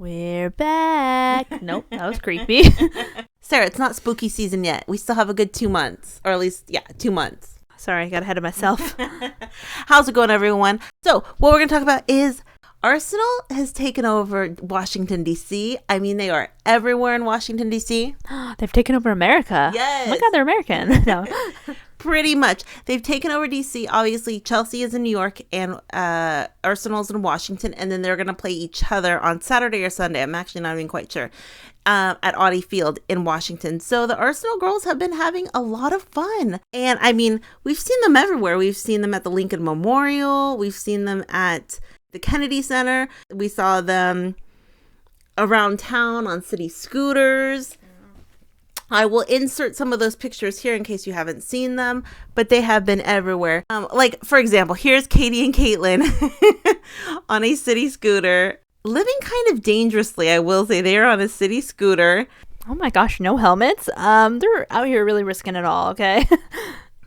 We're back. Nope, that was creepy. Sarah, it's not spooky season yet. We still have a good 2 months. Or at least, 2 months. Sorry, I got ahead of myself. How's it going, everyone? So, what we're going to talk about is Arsenal has taken over Washington, D.C. I mean, they are everywhere in Washington, D.C. They've taken over America. Yes. Oh my God, they're American. No. Pretty much. They've taken over D.C. Obviously, Chelsea is in New York and Arsenal's in Washington. And then they're going to play each other on Saturday or Sunday. I'm actually not even quite sure. At Audi Field in Washington. So the Arsenal girls have been having a lot of fun. And I mean, we've seen them everywhere. We've seen them at the Lincoln Memorial. We've seen them at the Kennedy Center. We saw them around town on city scooters. I will insert some of those pictures here in case you haven't seen them, but they have been everywhere. Like, for example, here's Katie and Caitlin on a city scooter, living kind of dangerously, I will say. They are on a city scooter. Oh my gosh, no helmets? They're out here really risking it all, okay?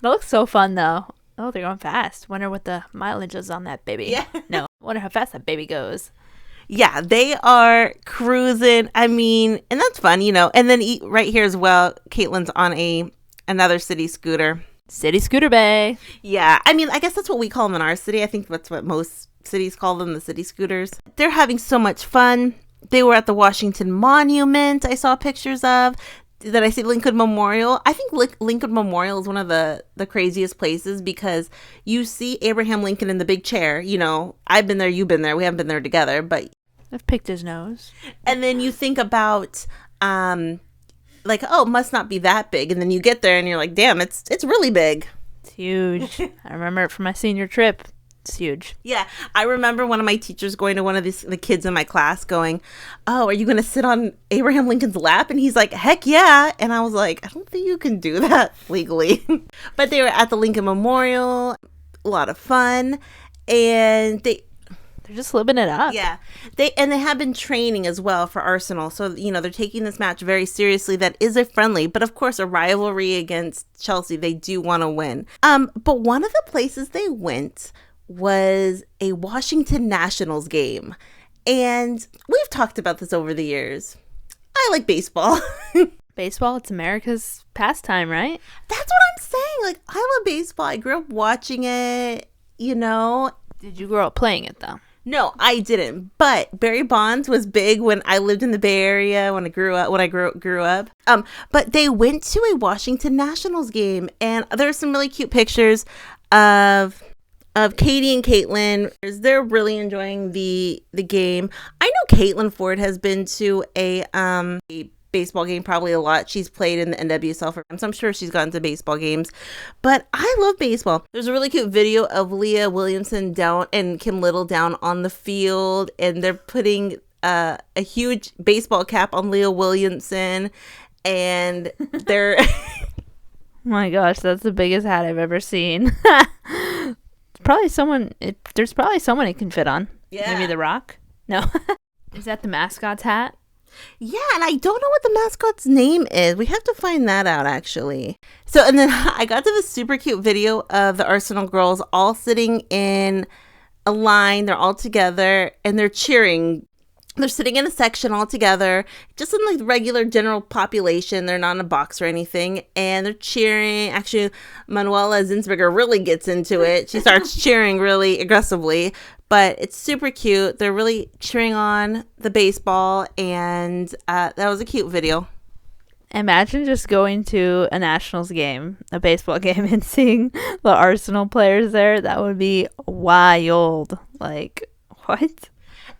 That looks so fun, though. Oh, they're going fast. Wonder what the mileage is on that baby. Yeah. No, wonder how fast that baby goes. Yeah, they are cruising. I mean, and that's fun, you know. And then right here as well, Caitlin's on another city scooter. City Scooter Bay. Yeah, I mean, I guess that's what we call them in our city. I think that's what most cities call them, the city scooters. They're having so much fun. They were at the Washington Monument I saw pictures of. That I see Lincoln Memorial. I think Lincoln Memorial is one of the craziest places because you see Abraham Lincoln in the big chair. You know, I've been there, you've been there. We haven't been there together, but I've picked his nose. And then you think about, like, oh, it must not be that big. And then you get there and you're like, damn, it's really big. It's huge. I remember it from my senior trip. It's huge. Yeah. I remember one of my teachers going to one of the kids in my class going, oh, are you going to sit on Abraham Lincoln's lap? And he's like, heck yeah. And I was like, I don't think you can do that legally. But they were at the Lincoln Memorial. A lot of fun. And they're just living it up. Yeah. They have been training as well for Arsenal. So, you know, they're taking this match very seriously. That is a friendly, but of course a rivalry against Chelsea. They do want to win. But one of the places they went was a Washington Nationals game. And we've talked about this over the years. I like baseball. Baseball, it's America's pastime, right? That's what I'm saying. Like, I love baseball. I grew up watching it, you know. Did you grow up playing it, though? No, I didn't. But Barry Bonds was big when I lived in the Bay Area, when I grew up. But they went to a Washington Nationals game, and there's some really cute pictures of Katie and Caitlin. They're really enjoying the game. I know Caitlin Foord has been to a baseball game probably a lot. She's played in the NWSL so I'm sure she's gone to baseball games. But I love baseball. There's a really cute video of Leah Williamson down and Kim Little down on the field, and they're putting a huge baseball cap on Leah Williamson, and they're Oh my gosh, that's the biggest hat I've ever seen. There's probably someone it can fit on. Yeah. Maybe The Rock? No. Is that the mascot's hat? Yeah, and I don't know what the mascot's name is. We have to find that out, actually. So, and then I got to this super cute video of the Arsenal girls all sitting in a line. They're all together, and they're cheering. They're sitting in a section all together, just in like the regular general population. They're not in a box or anything, and they're cheering. Actually, Manuela Zinsberger really gets into it. She starts cheering really aggressively, but it's super cute. They're really cheering on the baseball, and that was a cute video. Imagine just going to a Nationals game, a baseball game, and seeing the Arsenal players there. That would be wild. Like, what?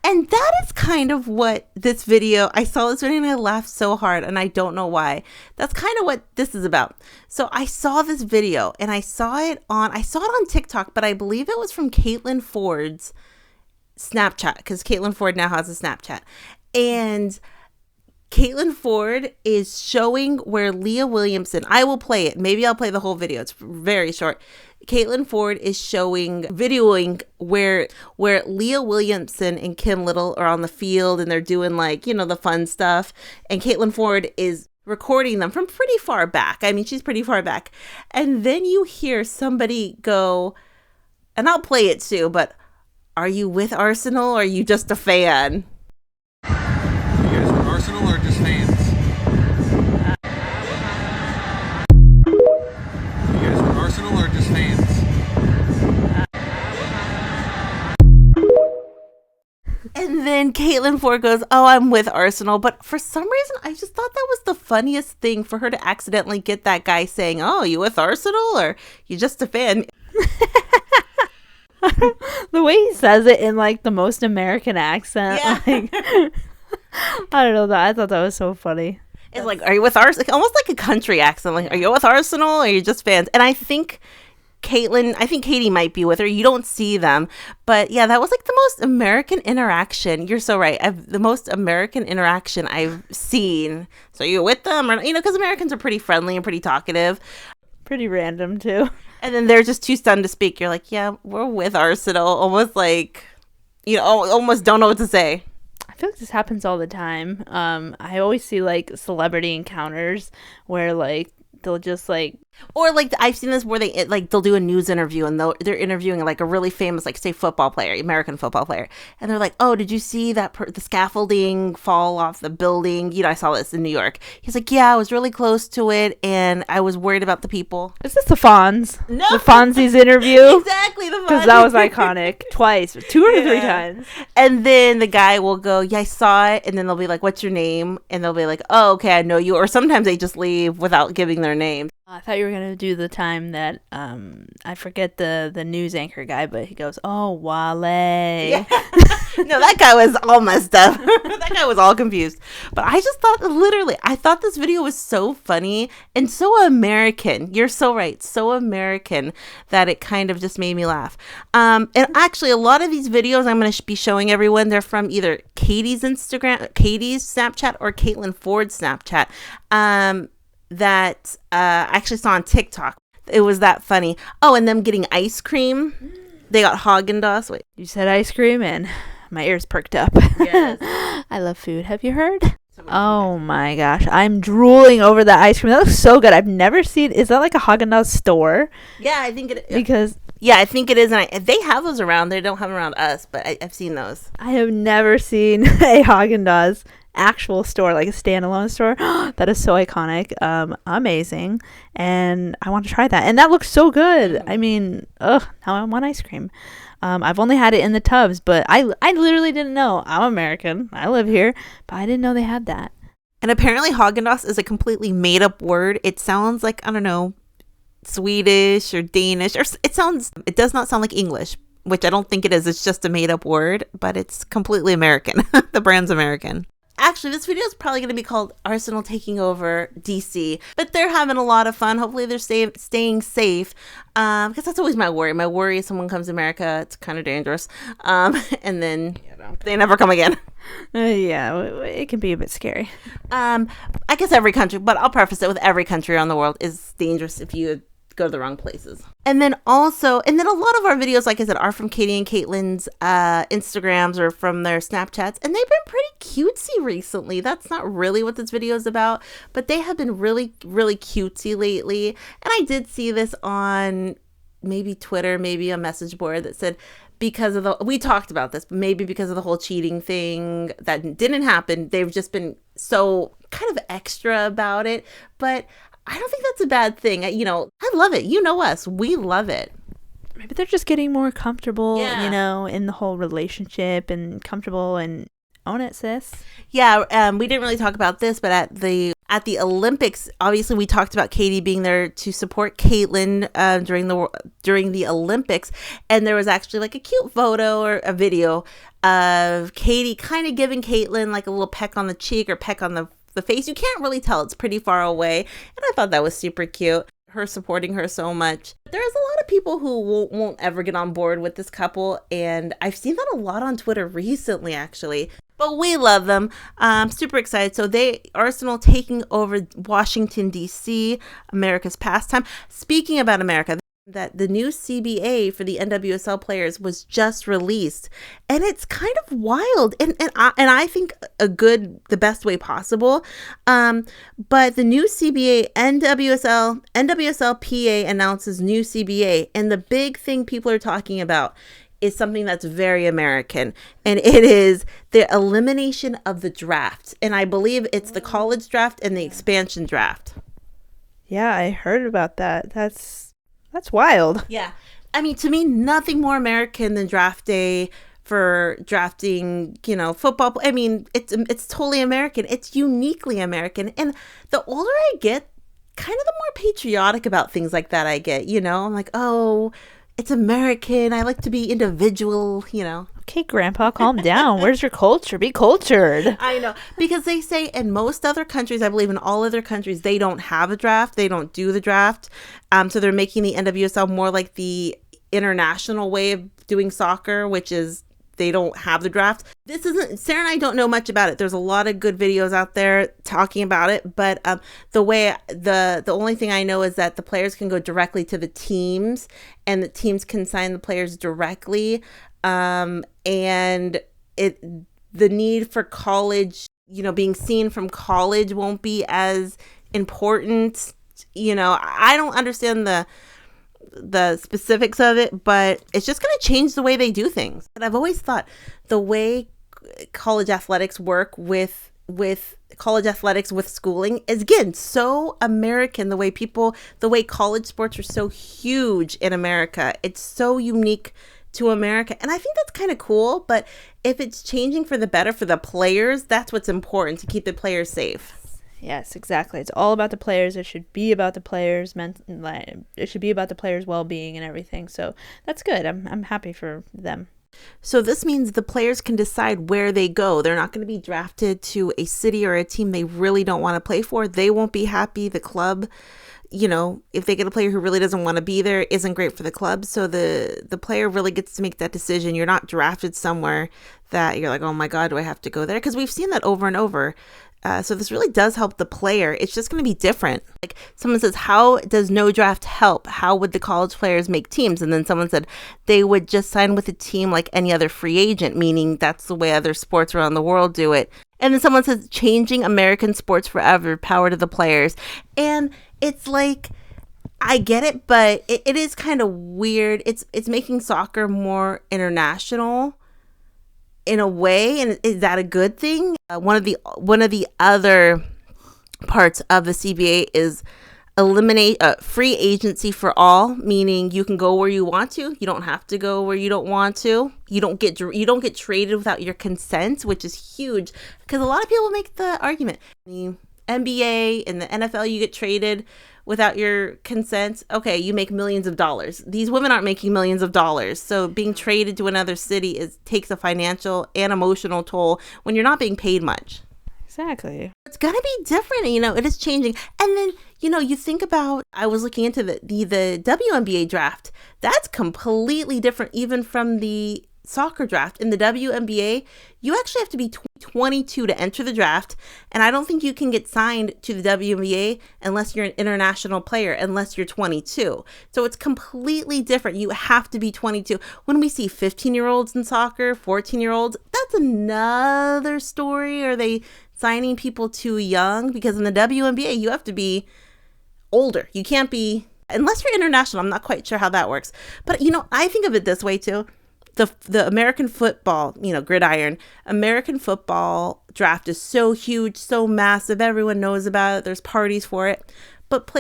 And that is kind of what this video, I saw this video and I laughed so hard, and I don't know why. That's kind of what this is about. So I saw this video and I saw it on TikTok, but I believe it was from Caitlin Foord's Snapchat, because Caitlin Foord now has a Snapchat. And Caitlin Foord is showing where Leah Williamson, I will play it. Maybe I'll play the whole video. It's very short. Caitlin Foord is videoing where Leah Williamson and Kim Little are on the field, and they're doing, like, you know, the fun stuff. And Caitlin Foord is recording them from pretty far back. I mean, she's pretty far back. And then you hear somebody go, and I'll play it too, but are you with Arsenal or are you just a fan? Arsenal or just fans? You guys with Arsenal or just fans? And then Caitlin Foord goes, "Oh, I'm with Arsenal." But for some reason, I just thought that was the funniest thing for her to accidentally get that guy saying, "Oh, you with Arsenal or you just a fan?" The way he says it in like the most American accent, Yeah. like I don't know, that I thought that was so funny. It's like, "Are you with Arsenal?" Almost like a country accent. Like, "Are you with Arsenal or are you just fans?" And I think Katie might be with her. You don't see them. But yeah, that was like the most American interaction. You're so right. The most American interaction I've seen. So you're with them? Or, because Americans are pretty friendly and pretty talkative. Pretty random too. And then they're just too stunned to speak. You're like, yeah, we're with Arsenal. Almost like, almost don't know what to say. I feel like this happens all the time. I always see like celebrity encounters where like they'll just like, or like I've seen this where they'll do a news interview and they're interviewing like a really famous, like, say, football player, American football player, and they're like, "Oh, did you see that the scaffolding fall off the building? I saw this in New York." He's like, "Yeah, I was really close to it and I was worried about the people." is this the Fonz? No. The Fonzie's interview? Exactly, the Because that was iconic. Twice, 2 or 3 times. And then the guy will go, "Yeah, I saw it," and then they'll be like, "What's your name?" And they'll be like, "Oh, okay, I know you." Or sometimes they just leave without giving their name. I thought you were gonna do the time that I forget the news anchor guy, but he goes, "Oh, Wale." Yeah. No, that guy was all messed up. That guy was all confused. But I just thought, I thought this video was so funny and so American. You're so right, so American that it kind of just made me laugh. And actually, a lot of these videos I'm going to be showing everyone, they're from either Katie's Snapchat or Caitlin Foord's Snapchat. That I actually saw on TikTok. It was that funny. Oh, and them getting ice cream. They got Häagen-Dazs. Wait. You said ice cream and my ears perked up. Yes. I love food. Have you heard? Oh my gosh. I'm drooling over that ice cream. That looks so good. I've never seen. Is that like a Häagen-Dazs store? Yeah, I think it is. Because yeah, I think it is. And they have those around. They don't have them around us, but I've seen those. I have never seen a Häagen-Dazs actual store, like a standalone store. That is so iconic. Amazing. And I want to try that. And that looks so good. I mean, now I want ice cream. I've only had it in the tubs, but I literally didn't know. I'm American. I live here, but I didn't know they had that. And apparently Häagen-Dazs is a completely made up word. It sounds like, I don't know, Swedish or Danish, or it does not sound like English, which I don't think it is. It's just a made up word, but it's completely American. The brand's American. Actually, this video is probably going to be called Arsenal Taking Over DC, but they're having a lot of fun. Hopefully they're staying safe, because that's always my worry. My worry is someone comes to America, it's kind of dangerous, and then they never come again. Yeah, it can be a bit scary. I guess every country, but I'll preface it with every country around the world is dangerous if you go to the wrong places. And then a lot of our videos, like I said, are from Katie and Caitlin's Instagrams or from their Snapchats, and they've been pretty cutesy recently. That's not really what this video is about, but they have been really, really cutesy lately. And I did see this on maybe Twitter, maybe a message board that said, we talked about this, but maybe because of the whole cheating thing that didn't happen, they've just been so kind of extra about it. But I don't think that's a bad thing. I love it. You know us. We love it. Maybe they're just getting more comfortable, Yeah. In the whole relationship and comfortable and own it, sis. Yeah, we didn't really talk about this, but at the Olympics, obviously we talked about Katie being there to support Caitlin during the Olympics, and there was actually like a cute photo or a video of Katie kind of giving Caitlin like a little peck on the cheek or peck on the face. You can't really tell, it's pretty far away, and I thought that was super cute, her supporting her so much. There's a lot of people who won't ever get on board with this couple, and I've seen that a lot on Twitter recently, actually, but we love them. Super excited. So Arsenal taking over Washington DC, America's pastime. Speaking about America, that the new CBA for the NWSL players was just released, and it's kind of wild, and I think the best way possible. But the new CBA, NWSL PA announces new CBA, and the big thing people are talking about is something that's very American, and it is the elimination of the draft. And I believe it's the college draft and the expansion draft. Yeah, I heard about that. That's wild. Yeah. I mean, to me, nothing more American than draft day for drafting, football. I mean, it's totally American. It's uniquely American. And the older I get, kind of the more patriotic about things like that I get, I'm like, oh, it's American. I like to be individual, Okay, Grandpa, calm down. Where's your culture? Be cultured. I know. Because they say in most other countries, I believe in all other countries, they don't have a draft. They don't do the draft. So they're making the NWSL more like the international way of doing soccer, which is they don't have the draft. Sarah and I don't know much about it. There's a lot of good videos out there talking about it, but the only thing I know is that the players can go directly to the teams, and the teams can sign the players directly. And the need for college, being seen from college won't be as important. I don't understand the specifics of it, but it's just going to change the way they do things. And I've always thought the way college athletics work with college athletics with schooling is, again, so American. The way college sports are so huge in America, it's so unique to America, and I think that's kind of cool. But if it's changing for the better for the players, that's what's important, to keep the players safe. Yes, exactly. It's all about the players. It should be about the players. It should be about the players' well-being and everything. So that's good. I'm happy for them. So this means the players can decide where they go. They're not going to be drafted to a city or a team they really don't want to play for. They won't be happy. The club, if they get a player who really doesn't want to be there, isn't great for the club. So the player really gets to make that decision. You're not drafted somewhere that you're like, oh my God, do I have to go there? Because we've seen that over and over. So this really does help the player. It's just going to be different. Like someone says, how does no draft help? How would the college players make teams? And then someone said they would just sign with a team like any other free agent, meaning that's the way other sports around the world do it. And then someone says changing American sports forever, power to the players. And it's like, I get it, but it is kind of weird. It's making soccer more international in a way, and is that a good thing? One of the other parts of the CBA is eliminate free agency for all, meaning you can go where you want to. You don't have to go where you don't want to. You don't get traded without your consent, which is huge, because a lot of people make the argument the NBA and the NFL, you get traded without your consent. Okay, you make millions of dollars. These women aren't making millions of dollars. So being traded to another city takes a financial and emotional toll when you're not being paid much. Exactly. It's going to be different, it is changing. And then, you think about, I was looking into the WNBA draft. That's completely different even from the soccer draft. In the WNBA, you actually have to be 22 to enter the draft, and I don't think you can get signed to the WNBA unless you're an international player, unless you're 22. So it's completely different. You have to be 22. When we see 15-year-olds in soccer, 14-year-olds, that's another story. Are they signing people too young? Because in the WNBA, you have to be older. You can't be, unless you're international. I'm not quite sure how that works. But, I think of it this way too. The American football, gridiron, American football draft is so huge, so massive. Everyone knows about it. There's parties for it. But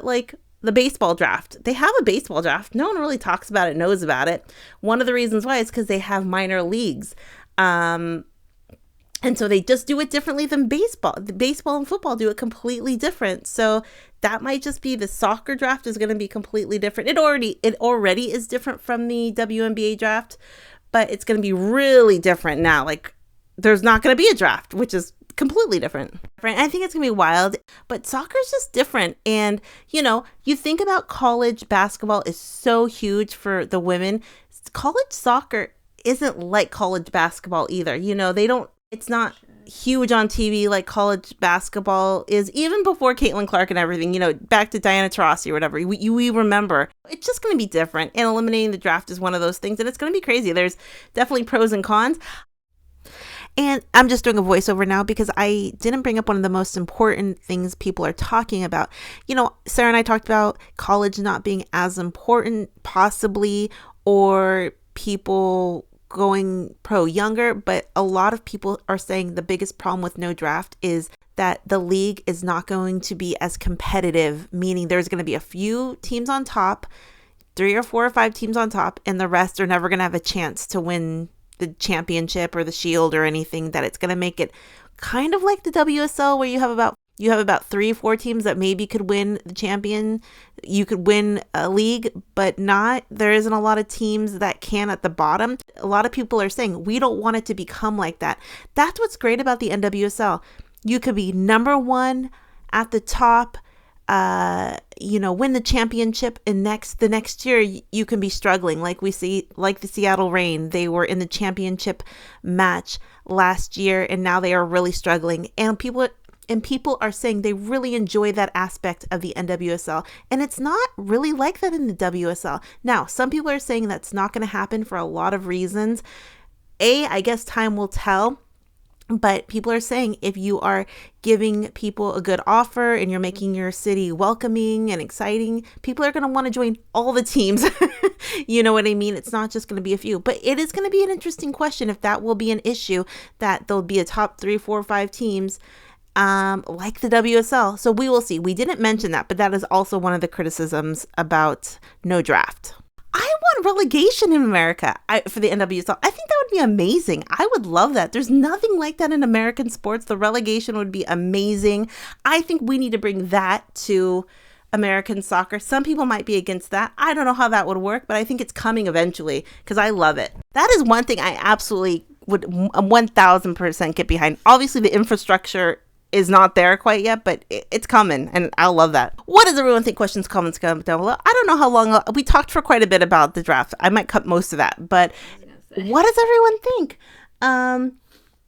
like the baseball draft, they have a baseball draft. No one really talks about it, knows about it. One of the reasons why is because they have minor leagues. And so they just do it differently than baseball. The baseball and football do it completely different. So that might just be the soccer draft is going to be completely different. It already is different from the WNBA draft, but it's going to be really different now. Like there's not going to be a draft, which is completely different. I think it's going to be wild, but soccer is just different. And, you think about college basketball is so huge for the women. College soccer isn't like college basketball either. It's not huge on TV like college basketball is, even before Caitlin Clark and everything, back to Diana Taurasi or whatever, we remember. It's just going to be different, and eliminating the draft is one of those things, and it's going to be crazy. There's definitely pros and cons. And I'm just doing a voiceover now because I didn't bring up one of the most important things people are talking about. Sarah and I talked about college not being as important, possibly, or people going pro younger, but a lot of people are saying the biggest problem with no draft is that the league is not going to be as competitive, meaning there's going to be a few teams on top, 3 or 4 or 5 teams on top, and the rest are never going to have a chance to win the championship or the shield or anything. That it's going to make it kind of like the WSL, where you have about 3 or 4 teams that maybe could win the champion. You could win a league, but there isn't a lot of teams that can at the bottom. A lot of people are saying we don't want it to become like that. That's what's great about the NWSL. You could be number 1 at the top, win the championship, and the next year you can be struggling, like we see, like the Seattle Reign. They were in the championship match last year, and now they are really struggling. And people are saying they really enjoy that aspect of the NWSL, and it's not really like that in the WSL. Now, some people are saying that's not going to happen for a lot of reasons. I guess time will tell. But people are saying if you are giving people a good offer and you're making your city welcoming and exciting, people are going to want to join all the teams. You know what I mean? It's not just going to be a few. But it is going to be an interesting question if that will be an issue, that there'll be a top 3, 4, 5 teams like the WSL. So we will see. We didn't mention that, but that is also one of the criticisms about no draft. I want relegation in America for the NWSL. I think that would be amazing. I would love that. There's nothing like that in American sports. The relegation would be amazing. I think we need to bring that to American soccer. Some people might be against that. I don't know how that would work, but I think it's coming eventually because I love it. That is one thing I absolutely would 1000% get behind. Obviously, the infrastructure is not there quite yet, but it's coming, and I love that. What does everyone think? Questions, comments, comment down below. I don't know how long we talked for quite a bit about the draft. I might cut most of that, but what does everyone think?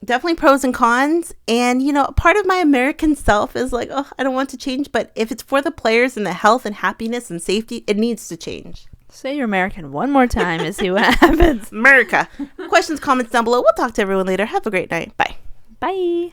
Definitely pros and cons, and part of my American self is like, oh, I don't want to change, but if it's for the players and the health and happiness and safety, it needs to change. Say you're American one more time and see what happens. America. Questions, comments down below. We'll talk to everyone later. Have a great night. Bye. Bye.